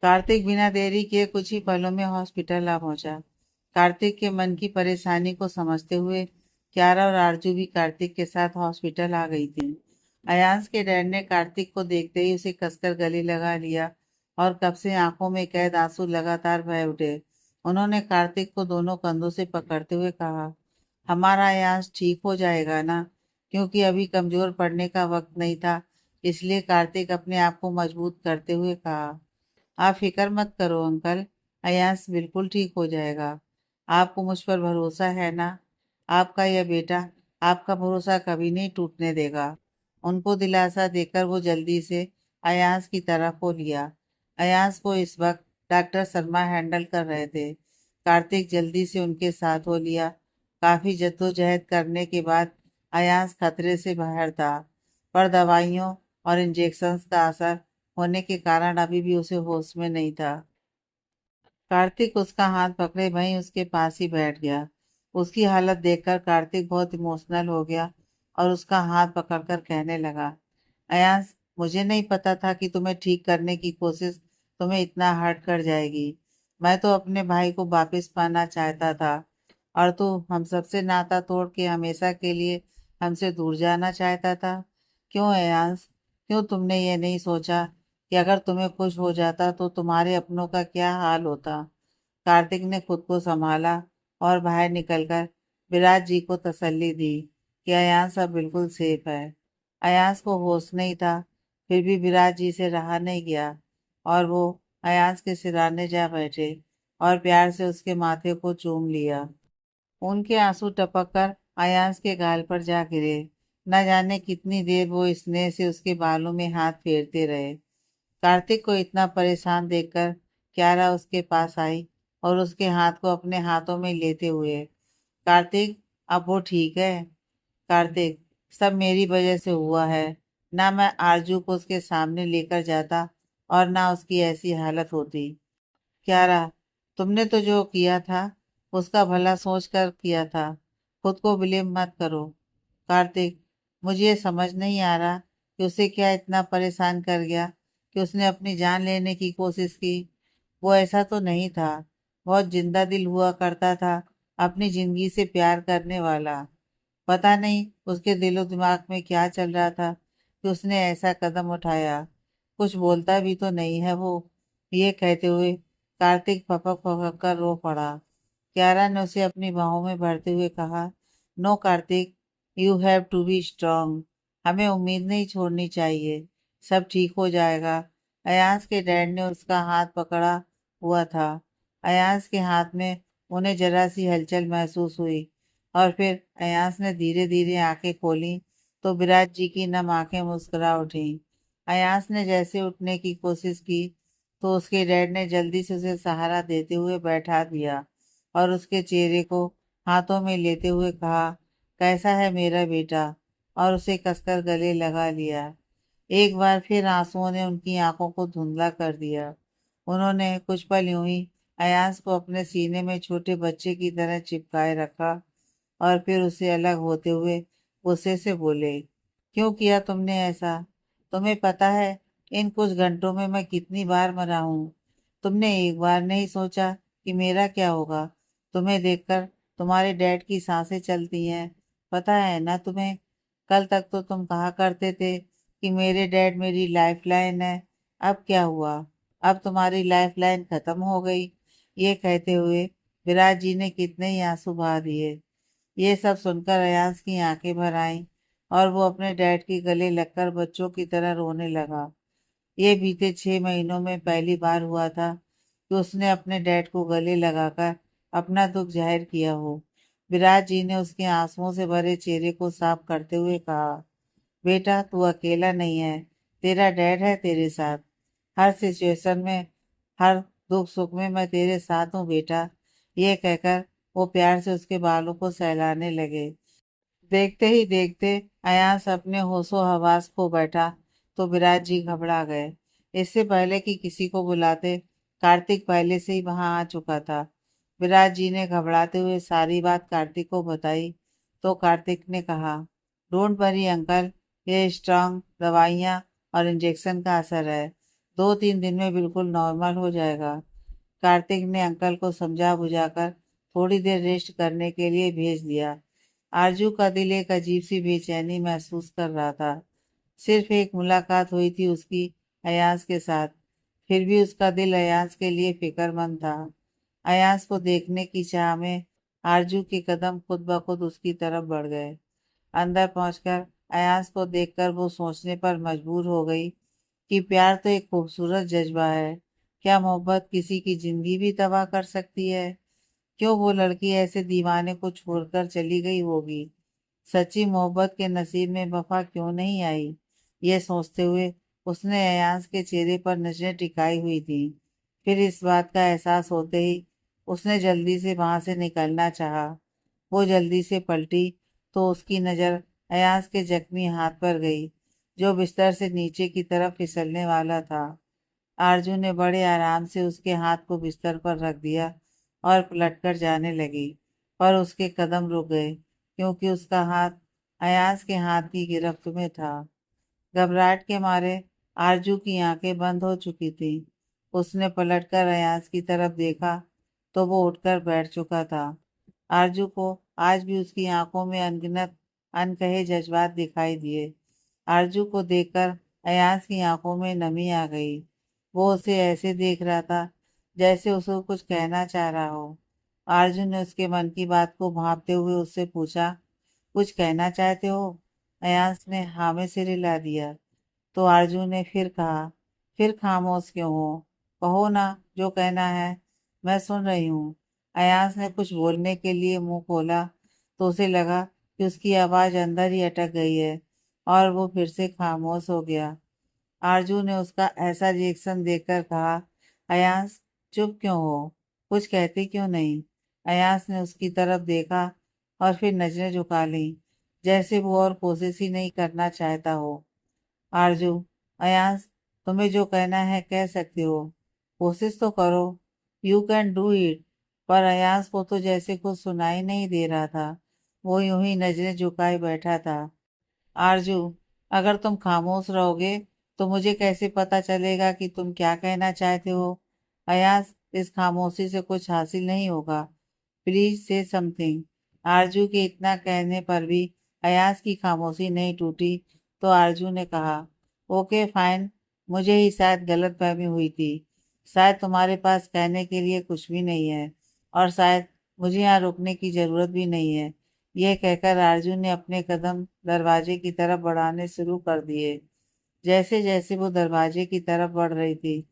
कार्तिक बिना देरी किए कुछ ही पलों में हॉस्पिटल आ पहुंचा। कार्तिक के मन की परेशानी को समझते हुए क्यारा और आरजू भी कार्तिक के साथ हॉस्पिटल आ गई थी। अयांश के डैड ने कार्तिक को देखते ही उसे कसकर गले लगा लिया और कब से आंखों में कैद आंसू लगातार बह उठे। उन्होंने कार्तिक को दोनों कंधों से पकड़ते हुए कहा, हमारा अयांश ठीक हो जाएगा ना? क्योंकि अभी कमजोर पड़ने का वक्त नहीं था, इसलिए कार्तिक अपने आप को मजबूत करते हुए कहा, आप फिक्र मत करो अंकल, अयांश बिल्कुल ठीक हो जाएगा। आपको मुझ पर भरोसा है ना? आपका यह बेटा आपका भरोसा कभी नहीं टूटने देगा। उनको दिलासा देकर वो जल्दी से अयांश की तरफ हो लिया। अयांश को इस वक्त डॉक्टर शर्मा हैंडल कर रहे थे। कार्तिक जल्दी से उनके साथ हो लिया। काफी जद्दोजहद करने के बाद अयांश खतरे से बाहर था, पर दवाइयों और इंजेक्शंस का असर होने के कारण अभी भी उसे होश में नहीं था। कार्तिक उसका हाथ पकड़े वहीं उसके पास ही बैठ गया। उसकी हालत देखकर कार्तिक बहुत इमोशनल हो गया और उसका हाथ पकड़कर कहने लगा, अयांश, मुझे नहीं पता था कि तुम्हें ठीक करने की कोशिश तुम्हें इतना हर्ट कर जाएगी। मैं तो अपने भाई को वापस पाना चाहता था और तू हम सबसे नाता तोड़ के हमेशा के लिए हमसे दूर जाना चाहता था। क्यों अयांश, क्यों तुमने ये नहीं सोचा कि अगर तुम्हें कुछ हो जाता तो तुम्हारे अपनों का क्या हाल होता? कार्तिक ने खुद को संभाला और बाहर निकलकर विराज जी को तसल्ली दी कि अयांश अब बिल्कुल सेफ है। अयांश को होश नहीं था, फिर भी विराज जी से रहा नहीं गया और वो अयांश के सिराने जा बैठे और प्यार से उसके माथे को चूम लिया। उनके आंसू टपक कर अयांश के गाल पर जा गिरे। न जाने कितनी देर वो स्नेह से उसके बालों में हाथ फेरते रहे। कार्तिक को इतना परेशान देखकर क्यारा उसके पास आई और उसके हाथ को अपने हाथों में लेते हुए, कार्तिक, अब वो ठीक है? कार्तिक, सब मेरी वजह से हुआ है। ना मैं आरजू को उसके सामने लेकर जाता और ना उसकी ऐसी हालत होती। क्यारा, तुमने तो जो किया था उसका भला सोच कर किया था, खुद को ब्लेम मत करो। कार्तिक, मुझे ये समझ नहीं आ रहा कि उसे क्या इतना परेशान कर गया कि उसने अपनी जान लेने की कोशिश की। वो ऐसा तो नहीं था, बहुत जिंदा दिल हुआ करता था, अपनी जिंदगी से प्यार करने वाला। पता नहीं उसके दिलो दिमाग में क्या चल रहा था कि उसने ऐसा कदम उठाया। कुछ बोलता भी तो नहीं है वो। ये कहते हुए कार्तिक फपक फपक कर रो पड़ा। क्यारा ने उसे अपनी बाहों में भरते हुए कहा, no Kartik, you have to be strong. हमें उम्मीद नहीं छोड़नी चाहिए, सब ठीक हो जाएगा। अयांश के डैड ने उसका हाथ पकड़ा हुआ था। अयांश के हाथ में उन्हें जरा सी हलचल महसूस हुई और फिर अयांश ने धीरे धीरे आंखें खोली तो विराज जी की नम आंखें मुस्कुरा उठी। अयांश ने जैसे उठने की कोशिश की तो उसके डैड ने जल्दी से उसे सहारा देते हुए बैठा दिया और उसके चेहरे को हाथों में लेते हुए कहा, कैसा है मेरा बेटा? और उसे कसकर गले लगा लिया। एक बार फिर आंसुओं ने उनकी आंखों को धुंधला कर दिया। उन्होंने कुछ पल यूं ही अयांश को अपने सीने में छोटे बच्चे की तरह चिपकाए रखा और फिर उससे अलग होते हुए गुस्से से बोले, क्यों किया तुमने ऐसा? तुम्हें पता है इन कुछ घंटों में मैं कितनी बार मरा हूँ? तुमने एक बार नहीं सोचा कि मेरा क्या होगा? तुम्हें देखकर तुम्हारे डैड की सांसें चलती हैं, पता है ना तुम्हें? कल तक तो तुम कहा करते थे कि मेरे डैड मेरी लाइफ लाइन है। अब क्या हुआ? अब तुम्हारी लाइफ लाइन खत्म हो गई। ये कहते हुए विराज जी ने कितने ही आंसू बहा दिए। ये सब सुनकर अयांश की आंखें भर आईं और वो अपने डैड के गले लगकर बच्चों की तरह रोने लगा। ये बीते 6 महीनों में पहली बार हुआ था कि उसने अपने डैड को गले लगाकर अपना दुख जाहिर किया हो। विराज जी ने उसके आंसुओं से भरे चेहरे को साफ करते हुए कहा, बेटा तू अकेला नहीं है, तेरा डैड है तेरे साथ। हर सिचुएशन में, हर दुख सुख में मैं तेरे साथ हूँ बेटा। ये कहकर वो प्यार से उसके बालों को सहलाने लगे। देखते ही देखते अयांश अपने होशो हवास खो बैठा तो विराज जी घबरा गए। इससे पहले कि किसी को बुलाते कार्तिक पहले से ही वहां आ चुका था। विराज जी ने घबराते हुए सारी बात कार्तिक को बताई तो कार्तिक ने कहा, डोंट वरी अंकल, ये स्ट्रांग दवाइयाँ और इंजेक्शन का असर है। 2-3 दिन में बिल्कुल नॉर्मल हो जाएगा। कार्तिक ने अंकल को समझा बुझाकर थोड़ी देर रेस्ट करने के लिए भेज दिया। आरजू का दिल एक अजीब सी बेचैनी महसूस कर रहा था। सिर्फ एक मुलाकात हुई थी उसकी अयाज के साथ, फिर भी उसका दिल अयाज के लिए फिक्रमंद था। अयाज को देखने की चाह में आरजू के कदम खुद ब खुद उसकी तरफ बढ़ गए। अंदर पहुंचकर अयाज को देखकर वो सोचने पर मजबूर हो गई कि प्यार तो एक खूबसूरत जज्बा है। क्या मोहब्बत किसी की जिंदगी भी तबाह कर सकती है? क्यों वो लड़की ऐसे दीवाने को छोड़कर चली गई होगी? सच्ची मोहब्बत के नसीब में वफा क्यों नहीं आई? ये सोचते हुए उसने अयाज के चेहरे पर नजरें टिकाई हुई थी। फिर इस बात का एहसास होते ही उसने जल्दी से वहां से निकलना चाहा। वो जल्दी से पलटी तो उसकी नज़र अयाज के जख्मी हाथ पर गई, जो बिस्तर से नीचे की तरफ फिसलने वाला था। आरजू ने बड़े आराम से उसके हाथ को बिस्तर पर रख दिया और पलटकर जाने लगी, पर उसके कदम रुक गए क्योंकि उसका हाथ अयाज के हाथ की गिरफ्त में था। घबराहट के मारे आरजू की आंखें बंद हो चुकी थी। उसने पलटकर अयाज की तरफ देखा तो वो उठकर बैठ चुका था। आरजू को आज भी उसकी आंखों में अनगिनत अनकहे जज्बात दिखाई दिए। आरजू को देखकर अयाज की आंखों में नमी आ गई। वो उसे ऐसे देख रहा था जैसे उसे कुछ कहना चाह रहा हो। आरजू ने उसके मन की बात को भांपते हुए उससे पूछा, कुछ कहना चाहते हो? अयाज ने हाँ में सिर हिला दिया। तो आरजू ने फिर कहा, फिर खामोश क्यों हो? कहो ना जो कहना है, मैं सुन रही हूँ। अयाज ने कुछ बोलने के लिए मुंह खोला तो उसे लगा कि उसकी आवाज अंदर ही अटक गई है और वो फिर से खामोश हो गया। आरजू ने उसका ऐसा रिएक्शन देखकर कहा, अयाज चुप क्यों हो? कुछ कहती क्यों नहीं? अयाज ने उसकी तरफ देखा और फिर नजरें झुका ली, जैसे वो और कोशिश ही नहीं करना चाहता हो। आरजू, अयांश, तुम्हें जो कहना है कह सकते हो, कोशिश तो करो। You can do it. पर अयांश को तो जैसे कुछ सुनाई नहीं दे रहा था। वो यूं ही नजरें झुकाए बैठा था। आरजू, अगर तुम खामोश रहोगे तो मुझे कैसे पता चलेगा कि तुम क्या कहना चाहते हो? अयांश, इस खामोशी से कुछ हासिल नहीं होगा। प्लीज से समथिंग। आरजू के इतना कहने पर भी अयाज की खामोशी नहीं टूटी तो आरजू ने कहा, ओके फाइन, मुझे ही शायद गलतफहमी हुई थी। शायद तुम्हारे पास कहने के लिए कुछ भी नहीं है और शायद मुझे यहाँ रुकने की जरूरत भी नहीं है। यह कहकर आरजू ने अपने कदम दरवाजे की तरफ बढ़ाने शुरू कर दिए। जैसे जैसे वो दरवाजे की तरफ बढ़ रही थी,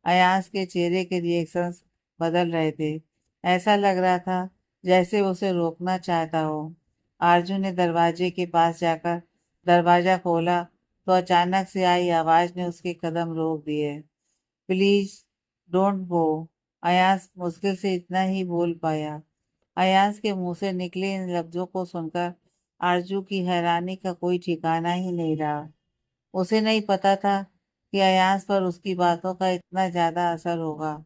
अयाज के चेहरे के रिएक्शंस बदल रहे थे। ऐसा लग रहा था जैसे उसे रोकना चाहता हो। आरजू ने दरवाजे के पास जाकर दरवाजा खोला तो अचानक से आई आवाज ने उसके कदम रोक दिए। Please don't go. अयाज मुश्किल से इतना ही बोल पाया। अयाज के मुंह से निकले इन लफ्जों को सुनकर आरजू की हैरानी का कोई ठिकाना ही नहीं रहा। उसे नहीं पता था कि अयाज पर उसकी बातों का इतना ज्यादा असर होगा।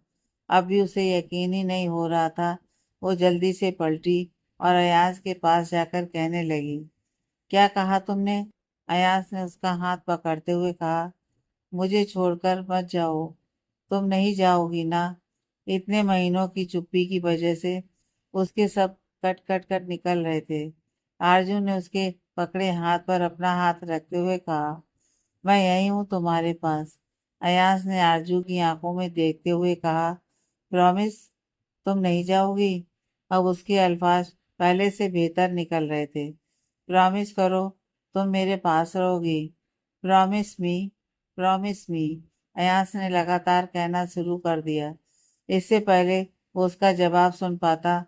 अब भी उसे यकीन ही नहीं हो रहा था। वो जल्दी से पलटी और अयाज के पास जाकर कहने लगी, क्या कहा तुमने? अयाज ने उसका हाथ पकड़ते हुए कहा, मुझे छोड़कर मत जाओ। तुम नहीं जाओगी ना? इतने महीनों की चुप्पी की वजह से उसके सब कट कट कट निकल रहे थे। आरजू ने उसके पकड़े हाथ पर अपना हाथ रखते हुए कहा, मैं यही हूँ तुम्हारे पास। अयाज ने आरजू की आंखों में देखते हुए कहा, प्रॉमिस? तुम नहीं जाओगी? अब उसके अल्फाज पहले से बेहतर निकल रहे थे। प्रॉमिस करो तुम मेरे पास रहोगी। Promise me, promise me. Ayaz ने लगातार कहना शुरू कर दिया। इससे पहले वो उसका जवाब सुन पाता,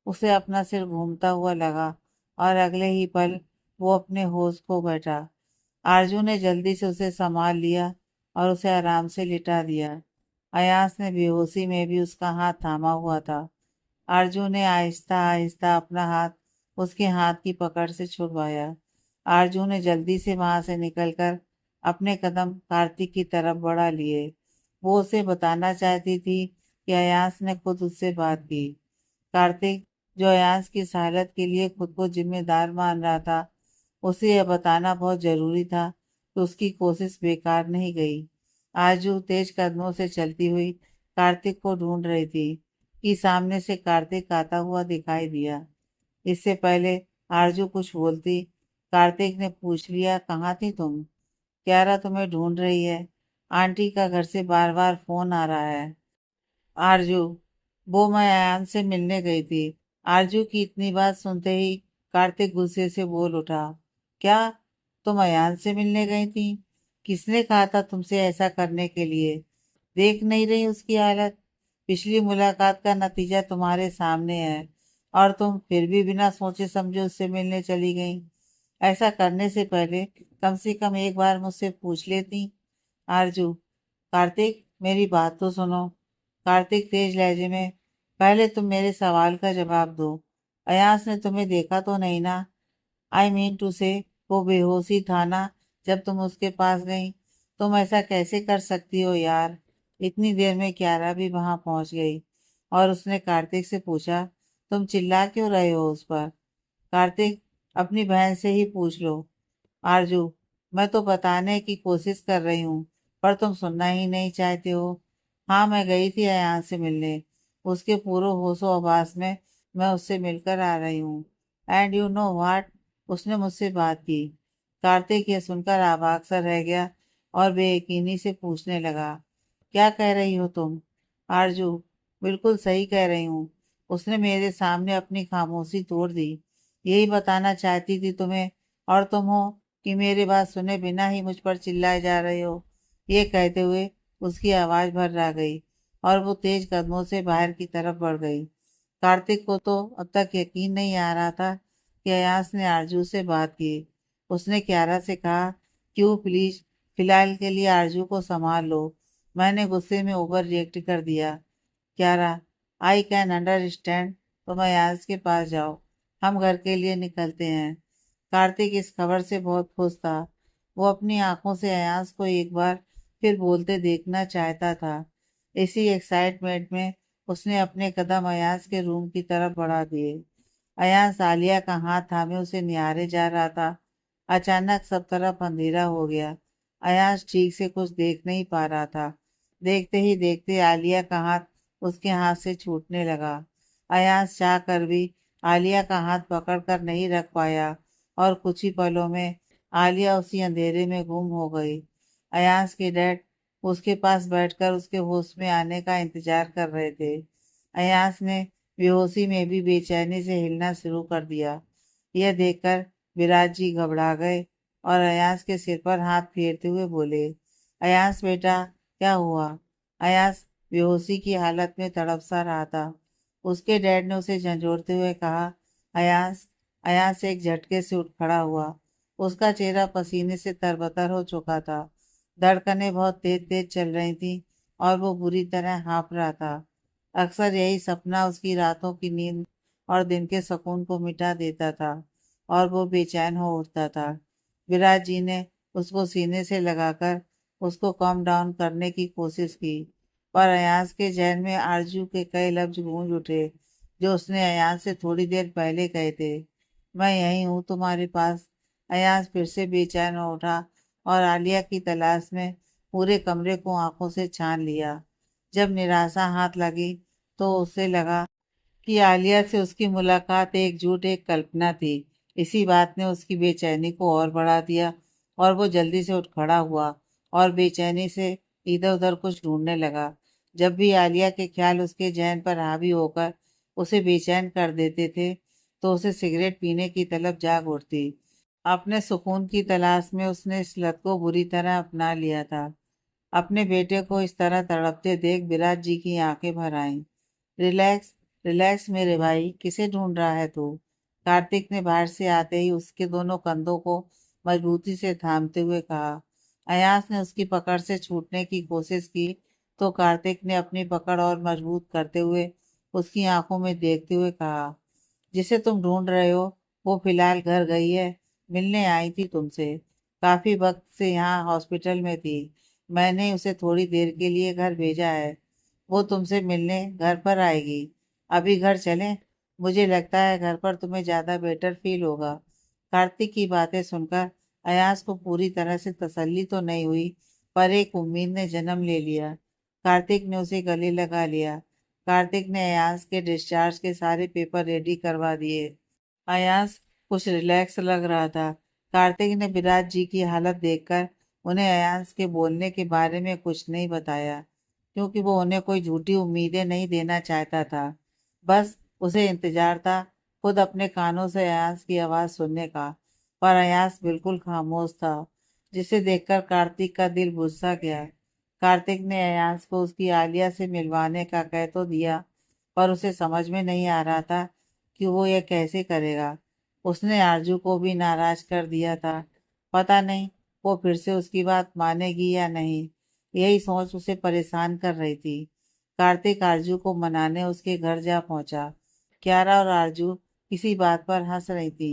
उसे अपना सिर घूमता हुआ लगा और अगले ही पल वो अपने होश खो बैठा। आरजू ने जल्दी से उसे संभाल लिया और उसे आराम से लिटा दिया। अयास ने बेहोशी में भी उसका हाथ थामा हुआ था। आरजू ने आहिस्ता आहिस्ता अपना हाथ उसके हाथ की पकड़ से छुड़वाया। आरजू ने जल्दी से वहां से निकलकर अपने कदम कार्तिक की तरफ बढ़ा लिए। वो उसे बताना चाहती थी कि अयास ने खुद उससे बात की। कार्तिक, जो अयास की इस हालत के लिए खुद को जिम्मेदार मान रहा था, उसे यह बताना बहुत जरूरी था कि उसकी कोशिश बेकार नहीं गई। आरजू तेज कदमों से चलती हुई कार्तिक को ढूंढ रही थी कि सामने से कार्तिक आता हुआ दिखाई दिया। इससे पहले आरजू कुछ बोलती, कार्तिक ने पूछ लिया, कहाँ थी तुम? क्यारा तुम्हें ढूंढ रही है। आंटी का घर से बार बार फोन आ रहा है। आरजू, वो मैं अयान से मिलने गई थी। आरजू की इतनी बात सुनते ही कार्तिक गुस्से से बोल उठा, क्या तुम अयान से मिलने गई थी? किसने कहा था तुमसे ऐसा करने के लिए? देख नहीं रही उसकी हालत? पिछली मुलाकात का नतीजा तुम्हारे सामने है और तुम फिर भी बिना सोचे समझे उससे मिलने चली गई। ऐसा करने से पहले कम से कम एक बार मुझसे पूछ लेती। आरजू, कार्तिक मेरी बात तो सुनो। कार्तिक तेज लहजे में, पहले तुम मेरे सवाल का जवाब दो। अयास ने तुम्हें देखा तो नहीं ना? आई मीन टू से, वो बेहोशी था ना जब तुम उसके पास गई? तुम ऐसा कैसे कर सकती हो यार? इतनी देर में क्यारा भी वहां पहुंच गई और उसने कार्तिक से पूछा, तुम चिल्ला क्यों रहे हो उस पर? कार्तिक, अपनी बहन से ही पूछ लो। आरजू, मैं तो बताने की कोशिश कर रही हूँ पर तुम सुनना ही नहीं चाहते हो। हाँ, मैं गई थी अयान से मिलने। उसके पूरे होशो आवास में मैं उससे मिलकर आ रही हूँ। एंड यू नो व्हाट, उसने मुझसे बात की। कार्तिक ये सुनकर अवाक सा रह गया और बेयकीनी से पूछने लगा, क्या कह रही हो तुम? आरजू, बिल्कुल सही कह रही हूँ। उसने मेरे सामने अपनी खामोशी तोड़ दी। यही बताना चाहती थी तुम्हें, और तुम हो कि मेरी बात सुने बिना ही मुझ पर चिल्लाए जा रहे हो। ये कहते हुए उसकी आवाज भर आ गई और वो तेज कदमों से बाहर की तरफ बढ़ गई। कार्तिक को तो अब तक यकीन नहीं आ रहा था कि अयास ने आरजू से बात की। उसने क्यारा से कहा, क्यों प्लीज, फिलहाल के लिए आरजू को संभाल लो। मैंने गुस्से में ओवर रिएक्ट कर दिया। क्यारा, आई कैन अंडरस्टैंड। तुम अयास के पास जाओ, हम घर के लिए निकलते हैं। कार्तिक इस खबर से बहुत खुश था। वो अपनी आंखों से अयांश को एक बार फिर बोलते देखना चाहता था। इसी एक्साइटमेंट में उसने अपने कदम अयांश के रूम की तरफ बढ़ा दिए। अयांश आलिया का हाथ थामे उसे निहारे जा रहा था। अचानक सब तरफ अंधेरा हो गया। अयांश ठीक से कुछ देख नहीं पा रहा था। देखते ही देखते आलिया का हाथ उसके हाथ से छूटने लगा। अयांश चाह कर भी आलिया का हाथ पकड़कर नहीं रख पाया और कुछ ही पलों में आलिया उसी अंधेरे में गुम हो गई। अयांश के डैड उसके पास बैठकर उसके होश में आने का इंतजार कर रहे थे। अयांश ने बेहोशी में भी बेचैनी से हिलना शुरू कर दिया। यह देखकर विराज जी घबरा गए और अयांश के सिर पर हाथ फेरते हुए बोले, अयांश बेटा, क्या हुआ? अयांश बेहोशी की हालत में तड़प सा रहा था। उसके डैड ने उसे झंझोड़ते हुए कहा, अयांश। अयांश एक झटके से उठ खड़ा हुआ। उसका चेहरा पसीने से तरबतर हो चुका था। धड़कनें बहुत तेज तेज चल रही थी और वो बुरी तरह हाँफ रहा था। अक्सर यही सपना उसकी रातों की नींद और दिन के सुकून को मिटा देता था और वो बेचैन हो उठता था। विराज जी ने उसको सीने से लगाकर उसको कम डाउन करने की कोशिश की, पर अयांश के जहन में आरजू के कई लफ्ज गूंज उठे जो उसने अयांश से थोड़ी देर पहले कहे थे। मैं यही हूँ तुम्हारे पास। अयांश फिर से बेचैन हो उठा और आलिया की तलाश में पूरे कमरे को आंखों से छान लिया। जब निराशा हाथ लगी तो उसे लगा कि आलिया से उसकी मुलाकात एक झूठ, एक कल्पना थी। इसी बात ने उसकी बेचैनी को और बढ़ा दिया और वो जल्दी से उठ खड़ा हुआ और बेचैनी से इधर उधर कुछ ढूंढने लगा। जब भी आलिया के ख्याल उसके जहन पर हावी होकर उसे बेचैन कर देते थे तो उसे सिगरेट पीने की तलब जाग उठती। अपने सुकून की तलाश में उसने इस लत को बुरी तरह अपना लिया था। अपने बेटे को इस तरह तड़पते देख विराट जी की आंखें भर आईं। रिलैक्स, रिलैक्स मेरे भाई, किसे ढूंढ रहा है तू? कार्तिक ने बाहर से आते ही उसके दोनों कंधों को मजबूती से थामते हुए कहा। अयास ने उसकी पकड़ से छूटने की कोशिश की तो कार्तिक ने अपनी पकड़ और मजबूत करते हुए उसकी आंखों में देखते हुए कहा, जिसे तुम ढूंढ रहे हो वो फिलहाल घर गई है। मिलने आई थी तुमसे। काफी वक्त से यहाँ हॉस्पिटल में थी। मैंने उसे थोड़ी देर के लिए घर भेजा है। वो तुमसे मिलने घर पर आएगी। अभी घर चलें? मुझे लगता है घर पर तुम्हें ज्यादा बेटर फील होगा। कार्तिक की बातें सुनकर अयास को पूरी तरह से तसल्ली तो नहीं हुई, पर एक उम्मीद ने जन्म ले लिया। कार्तिक ने उसे गले लगा लिया। कार्तिक ने अयांश के डिस्चार्ज के सारे पेपर रेडी करवा दिए। अयांश कुछ रिलैक्स लग रहा था। कार्तिक ने विराज जी की हालत देखकर उन्हें अयांश के बोलने के बारे में कुछ नहीं बताया, क्योंकि वो उन्हें कोई झूठी उम्मीदें नहीं देना चाहता था। बस उसे इंतजार था खुद अपने कानों से अयांश की आवाज़ सुनने का। पर अयांश बिल्कुल खामोश था, जिसे देखकर कार्तिक का दिल बुझ सा गया। कार्तिक ने अयांश को उसकी आलिया से मिलवाने का कह तो दिया, पर उसे समझ में नहीं आ रहा था कि वो यह कैसे करेगा। उसने आरजू को भी नाराज कर दिया था। पता नहीं वो फिर से उसकी बात मानेगी या नहीं। यही सोच उसे परेशान कर रही थी। कार्तिक आरजू को मनाने उसके घर जा पहुंचा। क्यारा और आरजू किसी बात पर हंस रही थी।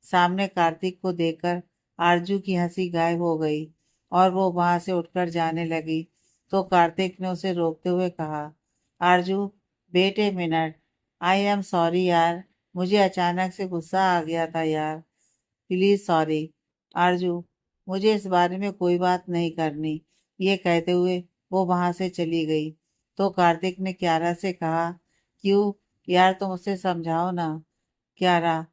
सामने कार्तिक को देखकर आरजू की हंसी गायब हो गई और वो वहां से उठकर जाने लगी, तो कार्तिक ने उसे रोकते हुए कहा, Aarzoo wait a minute, I am sorry यार, मुझे अचानक से गुस्सा आ गया था यार, प्लीज सॉरी। आरजू, मुझे इस बारे में कोई बात नहीं करनी। ये कहते हुए वो वहां से चली गई। तो कार्तिक ने क्यारा से कहा, क्यों यार, तुम उसे समझाओ ना। क्यारा,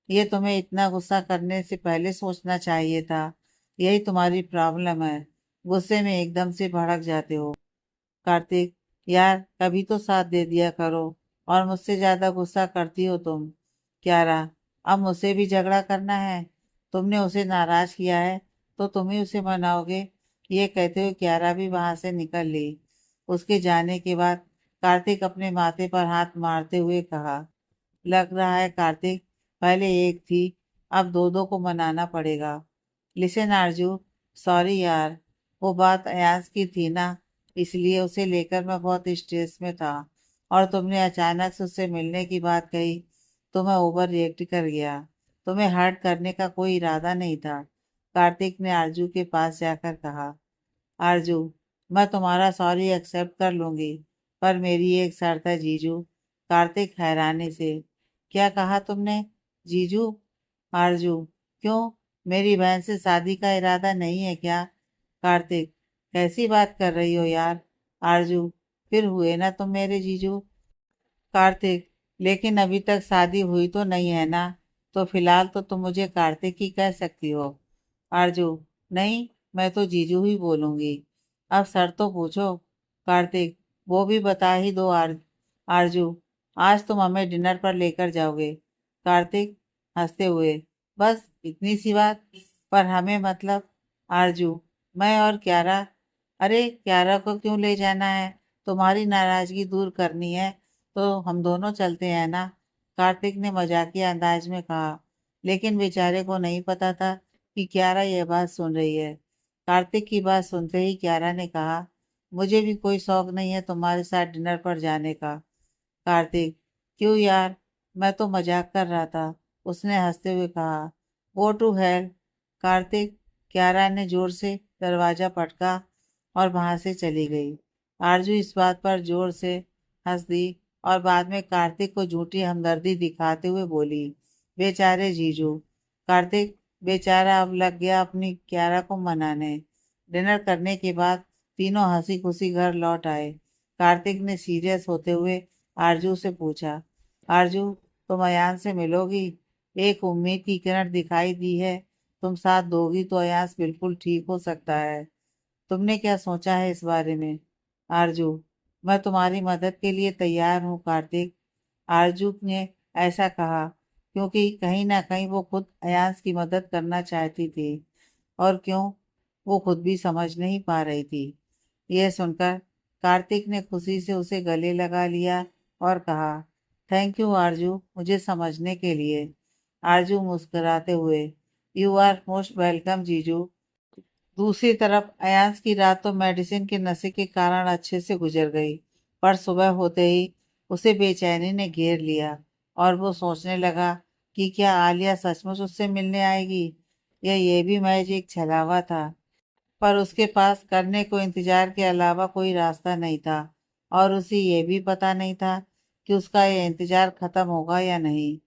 ये तुम्हें इतना गुस्सा करने से पहले सोचना चाहिए था। यही तुम्हारी प्रॉब्लम है, गुस्से में एकदम से भड़क जाते हो। कार्तिक, यार कभी तो साथ दे दिया करो, और मुझसे ज्यादा गुस्सा करती हो तुम। क्यारा, अब मुझसे भी झगड़ा करना है? तुमने उसे नाराज किया है तो तुम ही उसे मनाओगे। ये कहते हुए क्यारा भी वहां से निकल ली। उसके जाने के बाद कार्तिक अपने माथे पर हाथ मारते हुए कहा, लग रहा है कार्तिक, पहले एक थी, अब दो दो को मनाना पड़ेगा। लिसन आरजू, सॉरी यार, वो बात अयाज की थी ना, इसलिए उसे लेकर मैं बहुत स्ट्रेस में था, और तुमने अचानक से उससे मिलने की बात कही तो मैं ओवर रिएक्ट कर गया। तुम्हें हर्ट करने का कोई इरादा नहीं था। कार्तिक ने आरजू के पास जाकर कहा, आरजू, मैं तुम्हारा सॉरी एक्सेप्ट कर लूंगी, पर मेरी एक शर्त है जीजू। कार्तिक हैरानी से, क्या कहा तुमने जीजू? आरजू, क्यों, मेरी बहन से शादी का इरादा नहीं है क्या? कार्तिक, कैसी बात कर रही हो यार? आरजू, फिर हुए ना तुम मेरे जीजू। कार्तिक, लेकिन अभी तक शादी हुई तो नहीं है ना, तो फिलहाल तो तुम मुझे कार्तिक ही कह सकती हो। आरजू, नहीं, मैं तो जीजू ही बोलूंगी। अब सर तो पूछो। कार्तिक, वो भी बता ही दो आरजू, आज तुम हमें डिनर पर लेकर जाओगे? कार्तिक हंसते हुए, बस इतनी सी बात, पर हमें मतलब? आरजू, मैं और क्यारा? अरे क्यारा को क्यों ले जाना है? तुम्हारी नाराजगी दूर करनी है तो हम दोनों चलते हैं ना, कार्तिक ने मजाकिया अंदाज में कहा। लेकिन बेचारे को नहीं पता था कि क्यारा यह बात सुन रही है। कार्तिक की बात सुनते ही क्यारा ने कहा, मुझे भी कोई शौक नहीं है तुम्हारे साथ डिनर पर जाने का। कार्तिक, क्यों यार, मैं तो मजाक कर रहा था, उसने हंसते हुए कहा। Go to hell. Kartik, Kiara ने जोर से दरवाजा पटका और वहां से चली गई। आरजू इस बात पर जोर से हंस दी और बाद में कार्तिक को झूठी हमदर्दी दिखाते हुए बोली, बेचारे जीजू। कार्तिक बेचारा अब लग गया अपनी क्यारा को मनाने। डिनर करने के बाद तीनों हंसी खुशी घर लौट आए। कार्तिक ने सीरियस होते हुए आरजू से पूछा, आरजू, तुम अयान से मिलोगी? एक उम्मीद की किरण दिखाई दी है, तुम साथ दोगी तो अयास बिल्कुल ठीक हो सकता है। तुमने क्या सोचा है इस बारे में? आरजू, मैं तुम्हारी मदद के लिए तैयार हूँ कार्तिक। आरजू ने ऐसा कहा क्योंकि कहीं ना कहीं वो खुद अयास की मदद करना चाहती थी, और क्यों, वो खुद भी समझ नहीं पा रही थी। यह सुनकर कार्तिक ने खुशी से उसे गले लगा लिया और कहा, थैंक यू आरजू, मुझे समझने के लिए। आरजू मुस्कुराते हुए, यू आर मोस्ट वेलकम जीजू। दूसरी तरफ अयांश की रात तो मेडिसिन के नशे के कारण अच्छे से गुजर गई, पर सुबह होते ही उसे बेचैनी ने घेर लिया और वो सोचने लगा कि क्या आलिया सचमुच उससे मिलने आएगी या ये भी महज एक छलावा था। पर उसके पास करने को इंतजार के अलावा कोई रास्ता नहीं था, और उसे ये भी पता नहीं था कि उसका ये इंतजार खत्म होगा या नहीं।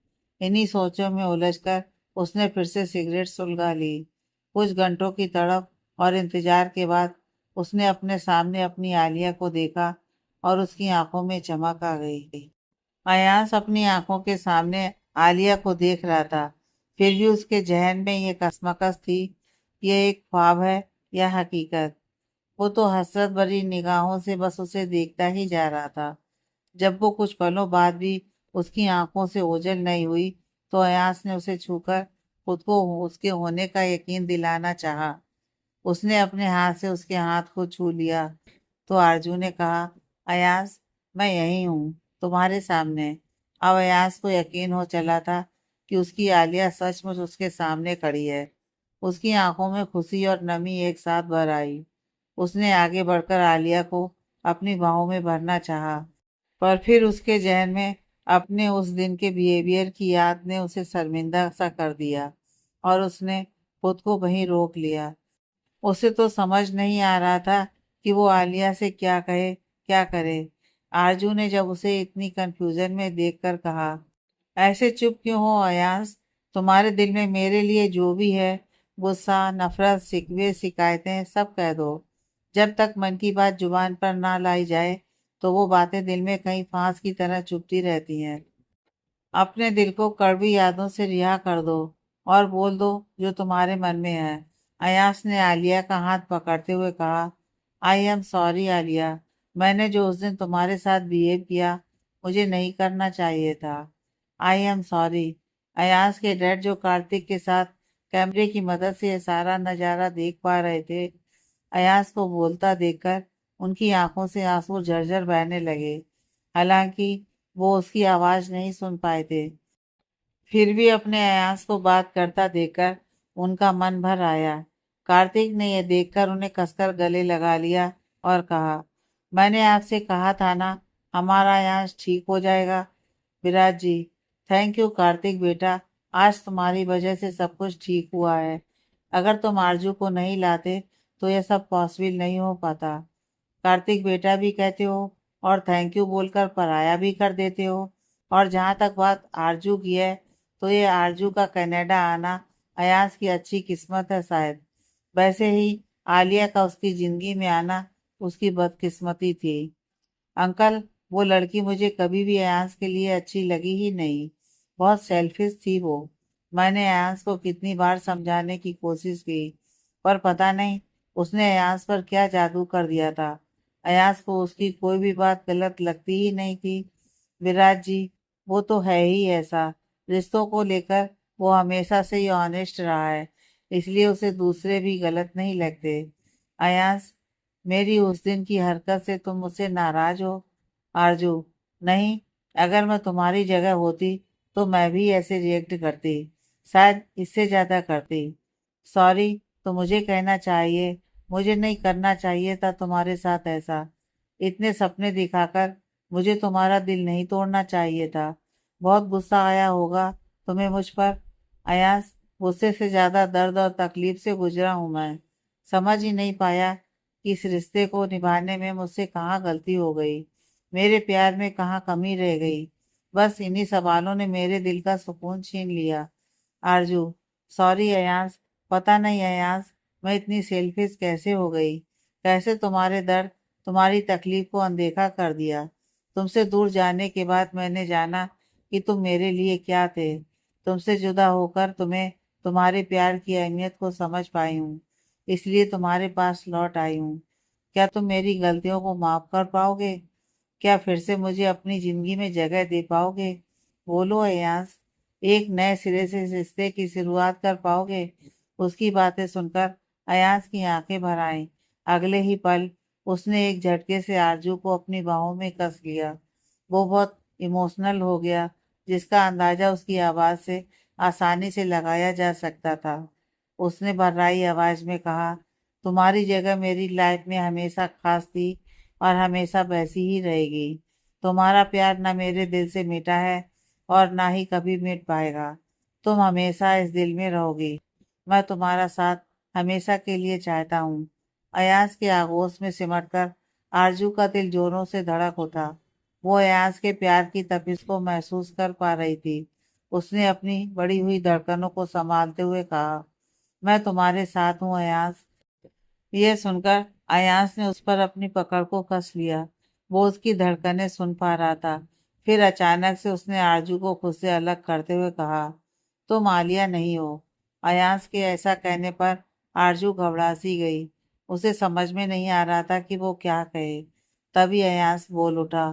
इन्हीं सोचों में उलझकर उसने फिर से सिगरेट सुलगा ली। कुछ घंटों की तड़प और इंतजार के बाद उसने अपने सामने अपनी आलिया को देखा और उसकी आंखों में चमक आ गई। अयास अपनी आंखों के सामने आलिया को देख रहा था, फिर भी उसके जहन में ये कसमकस थी, ये एक ख्वाब है या हकीकत। वो तो हसरत भरी निगाहों से बस उसे देखता ही जा रहा था। जब वो कुछ पलों बाद भी उसकी आंखों से ओझल नहीं हुई, तो अयास ने उसे छूकर खुद को उसके होने का यकीन दिलाना चाहा। उसने अपने हाथ से उसके हाथ को छू लिया तो आरजू ने कहा, अयास, मैं यही हूँ, तुम्हारे सामने। अब अयास को यकीन हो चला था कि उसकी आलिया सचमुच उसके सामने खड़ी है। उसकी आंखों में खुशी और नमी एक साथ भर आई। उसने आगे बढ़कर आलिया को अपनी बाहों में भरना चाहा, पर फिर उसके जहन में अपने उस दिन के बिहेवियर की याद ने उसे शर्मिंदा सा कर दिया और उसने खुद को वहीं रोक लिया। उसे तो समझ नहीं आ रहा था कि वो आलिया से क्या कहे, क्या करे। आरजू ने जब उसे इतनी कंफ्यूजन में देखकर कहा, ऐसे चुप क्यों हो अयास? तुम्हारे दिल में मेरे लिए जो भी है, गुस्सा, नफरत, शिकवे, शिकायतें, सब कह दो। जब तक मन की बात जुबान पर ना लाई जाए, तो वो बातें दिल में कहीं फांस की तरह चुभती रहती हैं। अपने दिल को कड़वी यादों से रिहा कर दो और बोल दो जो तुम्हारे मन में है। अयास ने आलिया का हाथ पकड़ते हुए कहा, आई एम सॉरी आलिया, मैंने जो उस दिन तुम्हारे साथ बिहेव किया, मुझे नहीं करना चाहिए था। आई एम सॉरी। अयास के डैड, जो कार्तिक के साथ कैमरे की मदद से यह सारा नज़ारा देख पा रहे थे, अयास को बोलता देखकर उनकी आंखों से आंसू झरझर बहने लगे। हालांकि वो उसकी आवाज नहीं सुन पाए थे, फिर भी अपने अयास को बात करता देखकर उनका मन भर आया। कार्तिक ने यह देखकर उन्हें कसकर गले लगा लिया और कहा, मैंने आपसे कहा था ना, हमारा अयास ठीक हो जाएगा। विराज जी, थैंक यू कार्तिक बेटा, आज तुम्हारी वजह से सब कुछ ठीक हुआ है। अगर तुम आरजू को नहीं लाते तो यह सब पॉसिबल नहीं हो पाता। कार्तिक बेटा भी कहते हो और थैंक यू बोलकर पराया भी कर देते हो। और जहाँ तक बात आरजू की है, तो ये आरजू का कनाडा आना अयाज की अच्छी किस्मत है शायद। वैसे ही आलिया का उसकी जिंदगी में आना उसकी बदकिस्मती थी। अंकल, वो लड़की मुझे कभी भी अयाज के लिए अच्छी लगी ही नहीं। बहुत सेल्फिश थी वो। मैंने अयाज को कितनी बार समझाने की कोशिश की, पर पता नहीं उसने अयाज पर क्या जादू कर दिया था। अयाज को उसकी कोई भी बात गलत लगती ही नहीं थी। विराज जी, वो तो है ही ऐसा। रिश्तों को लेकर वो हमेशा से ही ऑनेस्ट रहा है, इसलिए उसे दूसरे भी गलत नहीं लगते। अयाज, मेरी उस दिन की हरकत से तुम मुझसे नाराज हो? आरजू, नहीं, अगर मैं तुम्हारी जगह होती तो मैं भी ऐसे रिएक्ट करती, शायद इससे ज्यादा करती। सॉरी तो मुझे कहना चाहिए, मुझे नहीं करना चाहिए था तुम्हारे साथ ऐसा। इतने सपने दिखाकर मुझे तुम्हारा दिल नहीं तोड़ना चाहिए था। बहुत गुस्सा आया होगा तुम्हें मुझ पर। अयास, गुस्से से ज्यादा दर्द और तकलीफ से गुजरा हूं मैं। समझ ही नहीं पाया कि इस रिश्ते को निभाने में मुझसे कहाँ गलती हो गई, मेरे प्यार में कहाँ कमी रह गई। बस इन्हीं सवालों ने मेरे दिल का सुकून छीन लिया। आरजू, सॉरी अयास, पता नहीं अयास, मैं इतनी सेल्फिश कैसे हो गई, कैसे तुम्हारे दर्द, तुम्हारी तकलीफ को अनदेखा कर दिया। तुमसे दूर जाने के बाद मैंने जाना कि तुम मेरे लिए क्या थे। तुमसे जुदा होकर तुम्हें, तुम्हारे प्यार की अहमियत को समझ पाई हूँ, इसलिए तुम्हारे पास लौट आई हूँ। क्या तुम मेरी गलतियों को माफ कर पाओगे? क्या फिर से मुझे अपनी जिंदगी में जगह दे पाओगे? बोलो अयास, एक नए सिरे से इस रिश्ते की शुरुआत कर पाओगे? उसकी बातें सुनकर अयास की आंखें भर आईं। अगले ही पल उसने एक झटके से आरजू को अपनी बाहों में कस लिया। वो बहुत इमोशनल हो गया, जिसका अंदाजा उसकी आवाज से आसानी से लगाया जा सकता था। उसने भर्राई आवाज में कहा, तुम्हारी जगह मेरी लाइफ में हमेशा खास थी और हमेशा वैसी ही रहेगी। तुम्हारा प्यार न मेरे दिल से मिटा है और ना ही कभी मिट पाएगा। तुम हमेशा इस दिल में रहोगी। मैं तुम्हारा साथ हमेशा के लिए चाहता हूँ। अयाज के आगोश में सिमटकर आरजू का दिल जोरों से धड़क उठा। वो अयाज के प्यार की तपिश को महसूस कर पा रही थी। उसने अपनी बढ़ी हुई धड़कनों को संभालते हुए कहा, मैं तुम्हारे साथ हूँ अयाज। यह सुनकर अयास ने उस पर अपनी पकड़ को कस लिया। वो उसकी धड़कनें सुन पा रहा था। फिर अचानक से उसने आरजू को खुद से अलग करते हुए कहा, तुम आलिया नहीं हो। अयास के ऐसा कहने पर आरजू घबरा सी गई। उसे समझ में नहीं आ रहा था कि वो क्या कहे। तभी अयास बोल उठा,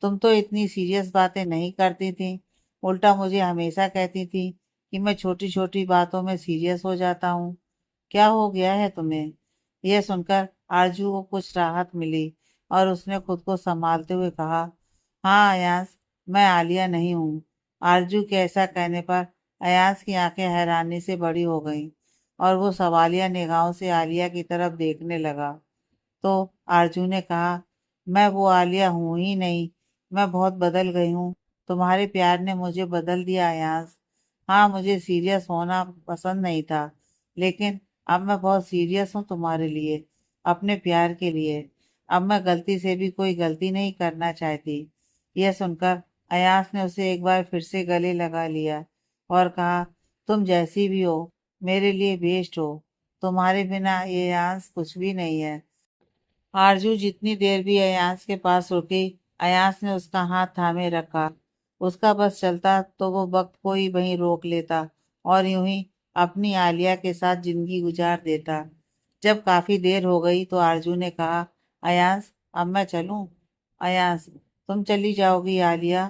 तुम तो इतनी सीरियस बातें नहीं करती थी, उल्टा मुझे हमेशा कहती थी कि मैं छोटी छोटी बातों में सीरियस हो जाता हूँ। क्या हो गया है तुम्हें? यह सुनकर आरजू को कुछ राहत मिली और उसने खुद को संभालते हुए कहा, हाँ अयास, मैं आलिया नहीं हूँ। आरजू के ऐसा कहने पर अयास की आंखें हैरानी से बड़ी हो गईं और वो सवालिया निगाहों से आलिया की तरफ देखने लगा। तो आरजू ने कहा, मैं वो आलिया हूं ही नहीं, मैं बहुत बदल गई हूँ। तुम्हारे प्यार ने मुझे बदल दिया अयाज। हाँ, मुझे सीरियस होना पसंद नहीं था, लेकिन अब मैं बहुत सीरियस हूँ तुम्हारे लिए, अपने प्यार के लिए। अब मैं गलती से भी कोई गलती नहीं करना चाहती। यह सुनकर अयास ने उसे एक बार फिर से गले लगा लिया और कहा, तुम जैसी भी हो, मेरे लिए बेस्ट हो। तुम्हारे बिना ये आंस कुछ भी नहीं है। आरजू जितनी देर भी अयास के पास रुकी, अयास ने उसका हाथ थामे रखा। उसका बस चलता तो वो वक्त को ही वहीं रोक लेता और यूं ही अपनी आलिया के साथ जिंदगी गुजार देता। जब काफी देर हो गई तो आरजू ने कहा, अयास, अब मैं चलूं? अयास, तुम चली जाओगी आलिया?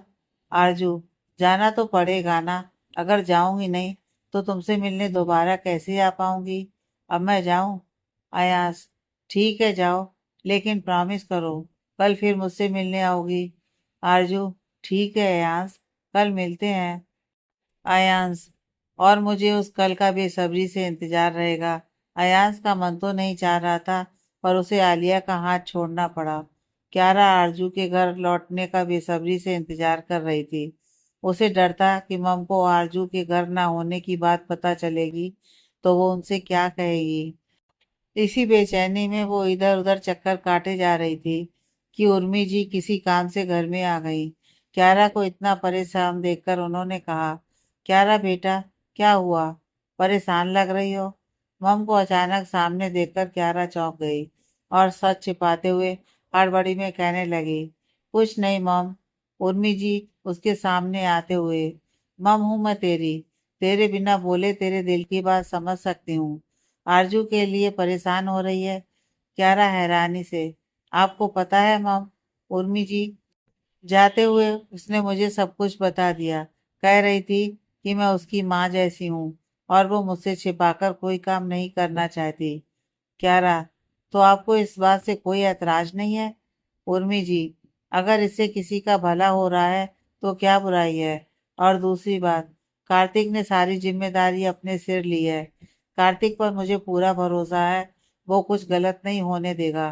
आरजू, जाना तो पड़ेगा ना। अगर जाऊंगी नहीं तो तुमसे मिलने दोबारा कैसे आ पाऊंगी? अब मैं जाऊं? अयास, ठीक है जाओ, लेकिन प्रॉमिस करो कल फिर मुझसे मिलने आओगी। आरजू, ठीक है अयांश, कल मिलते हैं। अयांश, और मुझे उस कल का बेसब्री से इंतजार रहेगा। अयांश का मन तो नहीं चाह रहा था, पर उसे आलिया का हाथ छोड़ना पड़ा। क्यारा आरजू के घर लौटने का बेसब्री से इंतजार कर रही थी। उसे डर था कि मम को आरजू के घर ना होने की बात पता चलेगी तो वो उनसे क्या कहेगी। इसी बेचैनी में वो इधर उधर चक्कर काटे जा रही थी कि उर्मी जी किसी काम से घर में आ गई। क्यारा को इतना परेशान देखकर उन्होंने कहा, क्यारा बेटा, क्या हुआ? परेशान लग रही हो? मम को अचानक सामने देखकर क्यारा चौंक गई और सच छिपाते हुए हड़बड़ी में कहने लगी, कुछ नहीं मम। उर्मी जी उसके सामने आते हुए, मम हूं मैं तेरी, तेरे बिना बोले तेरे दिल की बात समझ सकती हूँ। आरजू के लिए परेशान हो रही है? क्यारा हैरानी से, आपको पता है मम, उर्मी जी जाते हुए उसने मुझे सब कुछ बता दिया। कह रही थी कि मैं उसकी माँ जैसी हूँ और वो मुझसे छिपाकर कोई काम नहीं करना चाहती। क्यारा, तो आपको इस बात से कोई ऐतराज नहीं है? उर्मी जी, अगर इससे किसी का भला हो रहा है तो क्या बुराई है? और दूसरी बात, कार्तिक ने सारी जिम्मेदारी अपने सिर ली है। कार्तिक पर मुझे पूरा भरोसा है, वो कुछ गलत नहीं होने देगा।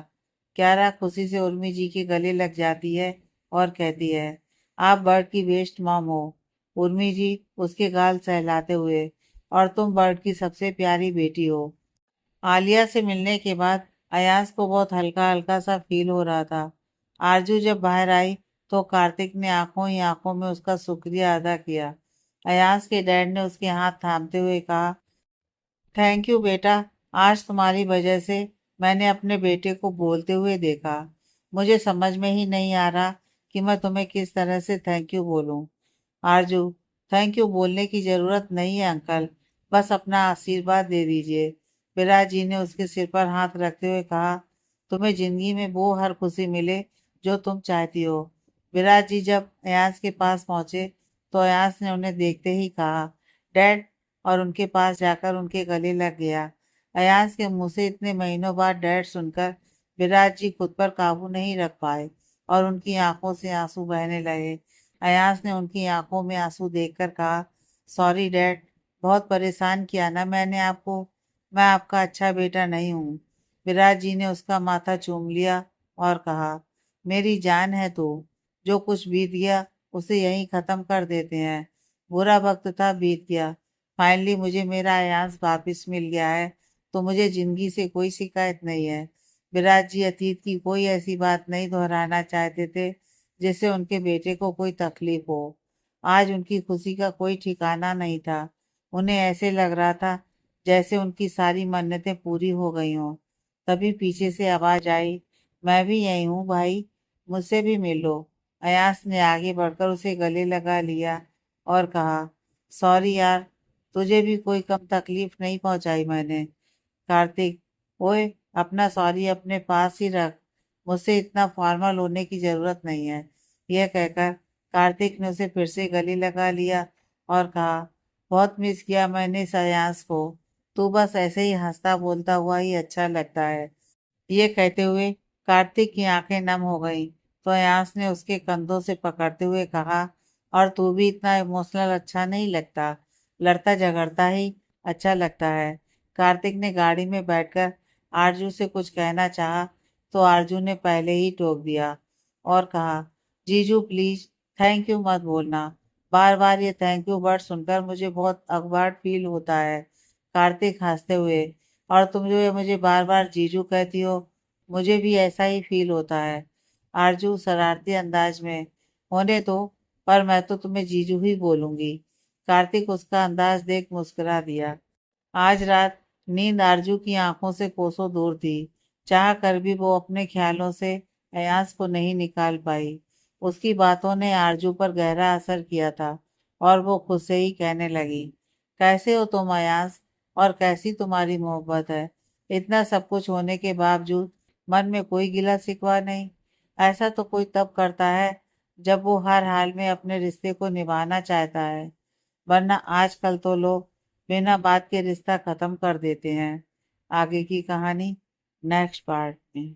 क्यारा खुशी से उर्मी जी के गले लग जाती है और कहती है, आप बर्ड की बेस्ट मॉम हो। उर्मी जी उसके गाल सहलाते हुए, और तुम बर्ड की सबसे प्यारी बेटी हो। आलिया से मिलने के बाद अयास को बहुत हल्का हल्का सा फील हो रहा था। आरजू जब बाहर आई तो कार्तिक ने आंखों ही आंखों में उसका शुक्रिया अदा किया। अयास के डैड ने उसके हाथ थामते हुए कहा, थैंक यू बेटा, आज तुम्हारी वजह से मैंने अपने बेटे को बोलते हुए देखा। मुझे समझ में ही नहीं आ रहा कि मैं तुम्हें किस तरह से थैंक यू बोलूं। आरजू, थैंक यू बोलने की जरूरत नहीं है अंकल, बस अपना आशीर्वाद दे दीजिए। विराज जी ने उसके सिर पर हाथ रखते हुए कहा, तुम्हें जिंदगी में वो हर खुशी मिले जो तुम चाहती हो। विराज जी जब अयास के पास पहुंचे तो अयास ने उन्हें देखते ही कहा, डैड, और उनके पास जाकर उनके गले लग गया। अयास के मुंह से इतने महीनों बाद डैड सुनकर विराज जी खुद पर काबू नहीं रख पाए और उनकी आंखों से आंसू बहने लगे। अयास ने उनकी आंखों में आंसू देखकर कहा, सॉरी डैड, बहुत परेशान किया ना मैंने आपको। मैं आपका अच्छा बेटा नहीं हूँ। विराज जी ने उसका माथा चूम लिया और कहा, मेरी जान है तू। जो कुछ बीत गया उसे यहीं खत्म कर देते हैं। बुरा वक्त था, बीत गया। फाइनली मुझे मेरा अयांश वापस मिल गया है, तो मुझे जिंदगी से कोई शिकायत नहीं है। विराज जी अतीत की कोई ऐसी बात नहीं दोहराना चाहते थे जिससे उनके बेटे को कोई तकलीफ हो। आज उनकी खुशी का कोई ठिकाना नहीं था। उन्हें ऐसे लग रहा था जैसे उनकी सारी मन्नतें पूरी हो गई हों। तभी पीछे से आवाज आई, मैं भी यही हूँ भाई, मुझसे भी मिल लो। अयास ने आगे बढ़कर उसे गले लगा लिया और कहा, सॉरी यार, तुझे भी कोई कम तकलीफ नहीं पहुंचाई मैंने। कार्तिक, ओए, अपना सॉरी अपने पास ही रख, मुझसे इतना फॉर्मल होने की जरूरत नहीं है। यह कहकर कार्तिक ने उसे फिर से गले लगा लिया और कहा, बहुत मिस किया मैंने इस अयास को, तू बस ऐसे ही हंसता बोलता हुआ ही अच्छा लगता है। ये कहते हुए कार्तिक की आंखें नम हो गईं, तो अयास ने उसके कंधों से पकड़ते हुए कहा, और तू भी इतना इमोशनल अच्छा नहीं लगता, लड़ता झगड़ता ही अच्छा लगता है। कार्तिक ने गाड़ी में बैठकर आरजू से कुछ कहना चाहा, तो आरजू ने पहले ही टोक दिया और कहा, जीजू प्लीज, थैंक यू मत बोलना, बार बार ये थैंक यू वर्ड सुनकर मुझे बहुत अकवार्ड फील होता है। कार्तिक हंसते हुए, और तुम जो ये मुझे बार बार जीजू कहती हो, मुझे भी ऐसा ही फील होता है। आरजू शरारती अंदाज में, होने दो, पर मैं तो तुम्हें जीजू ही बोलूंगी। कार्तिक उसका अंदाज देख मुस्कुरा दिया। आज रात नींद आरजू की आंखों से कोसों दूर थी। चाह कर भी वो अपने ख्यालों से अयास को नहीं निकाल पाई। उसकी बातों ने आरजू पर गहरा असर किया था और वो खुद से ही कहने लगी, कैसे हो तुम अयास, और कैसी तुम्हारी मोहब्बत है। इतना सब कुछ होने के बावजूद मन में कोई गिला शिकवा नहीं। ऐसा तो कोई तब करता है जब वो हर हाल में अपने रिश्ते को निभाना चाहता है, वरना आजकल तो लोग बिना बात के रिश्ता खत्म कर देते हैं। आगे की कहानी नेक्स्ट पार्ट में।